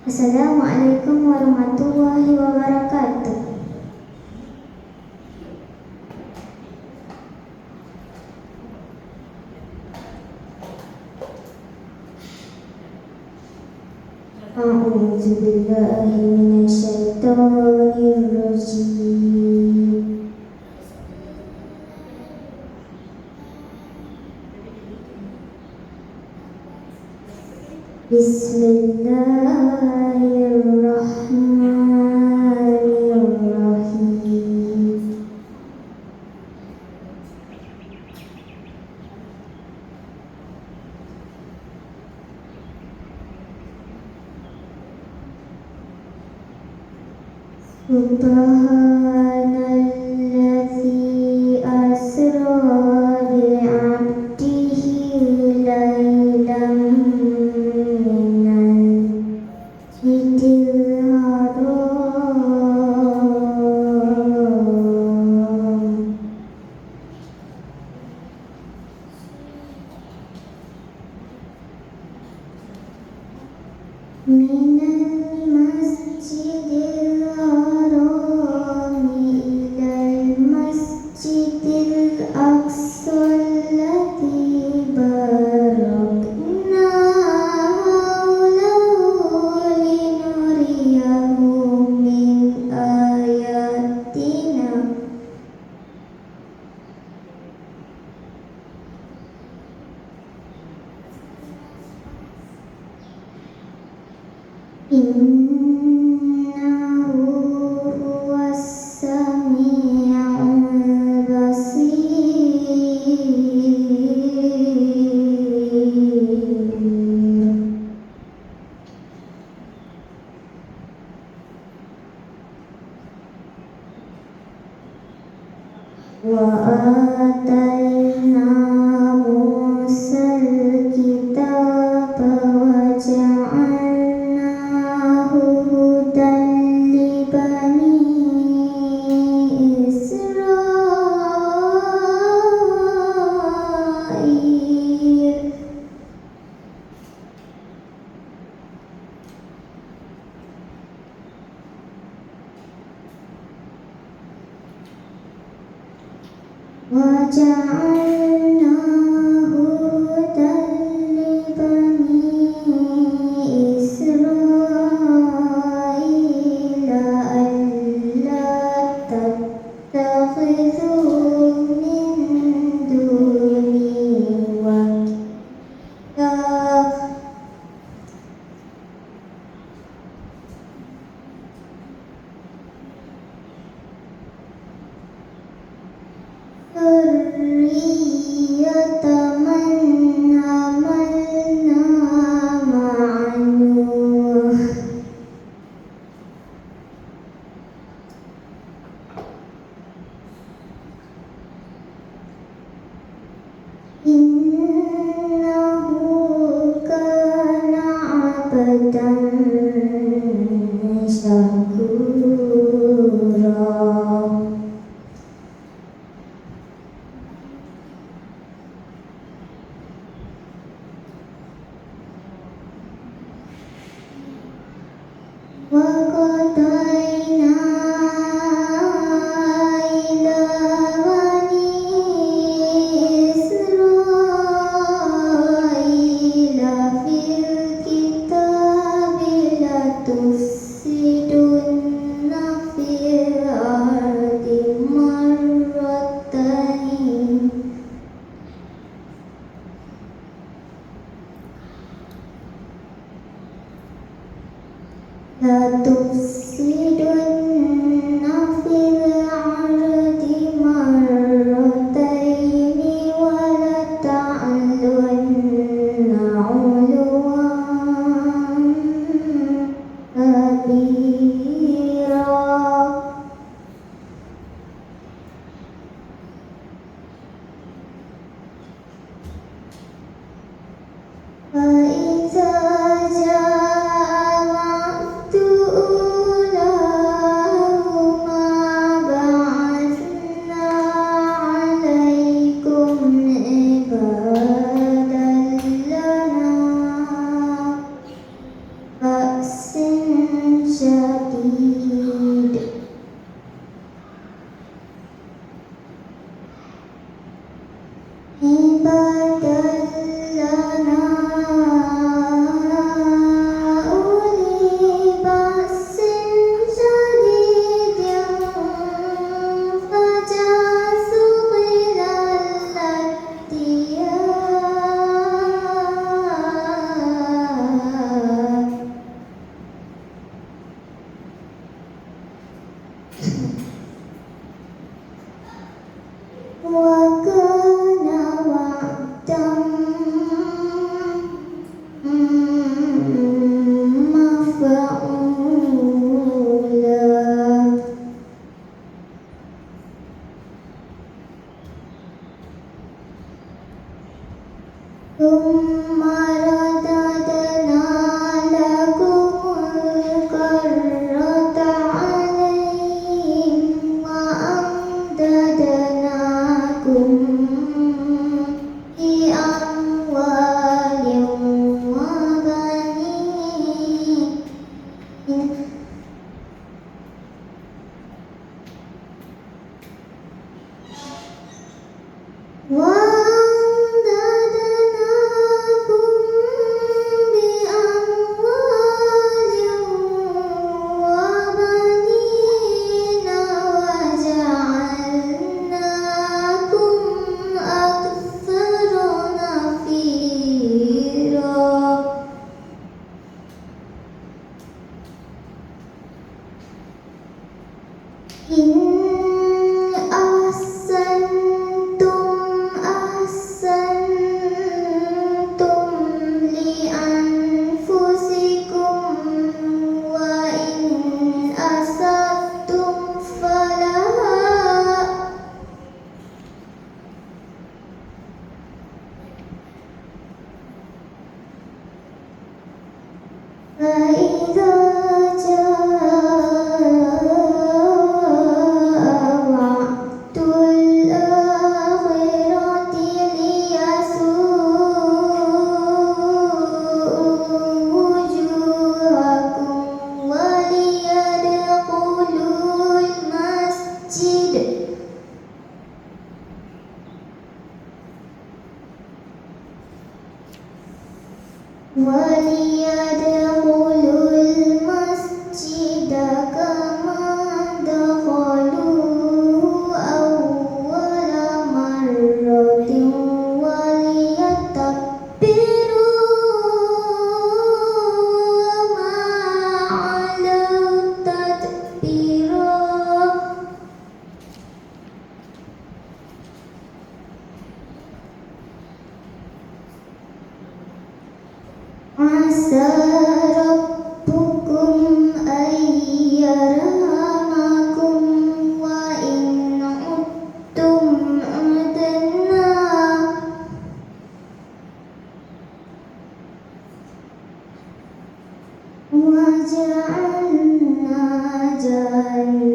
Assalamualaikum warahmatullahi wabarakatuh. A'udzu billahi minasyaitonir rajim. Bismillahirrahmanirrahim. Subhanalladzi asra bi'abdihi laylan minal masjidil haram minal masjidil haram ilal masjidil aqsa alladzi barakna hawlahu linuriyahu min ayatina. Innahu huwas sami'ul basir. Wa atayna Musal kitaba wa ja'alnahu hudan li bani Israil. Wa ja'alnahu hudan li bani Israil alla tattakhidhu min duni wakila. Dzurriyyata man hamalna ma'a Nuh. Innahu kana 'abdan syakura. Wa qadayna ila bani Israila fil kitabi latufsidunna fil ardi marratayn. Latufsidunna fil ardi marrataini wa lata'lunna 'uluwan kabira. Fa iza ja'a wa'du ثم رددنا لكم الكرة عليهم وأمددناكم بأموال وبنين إن أحسنتم أحسنتم لأنفسكم وإن أسأتم فلها فإذا وليدخلوا المسجد كما دخلوه أول مرة وليتبروا ما علوا تتبيرا عسى ربكم أن يرحمكم وإن عدتم عدنا وجعلنا جهنم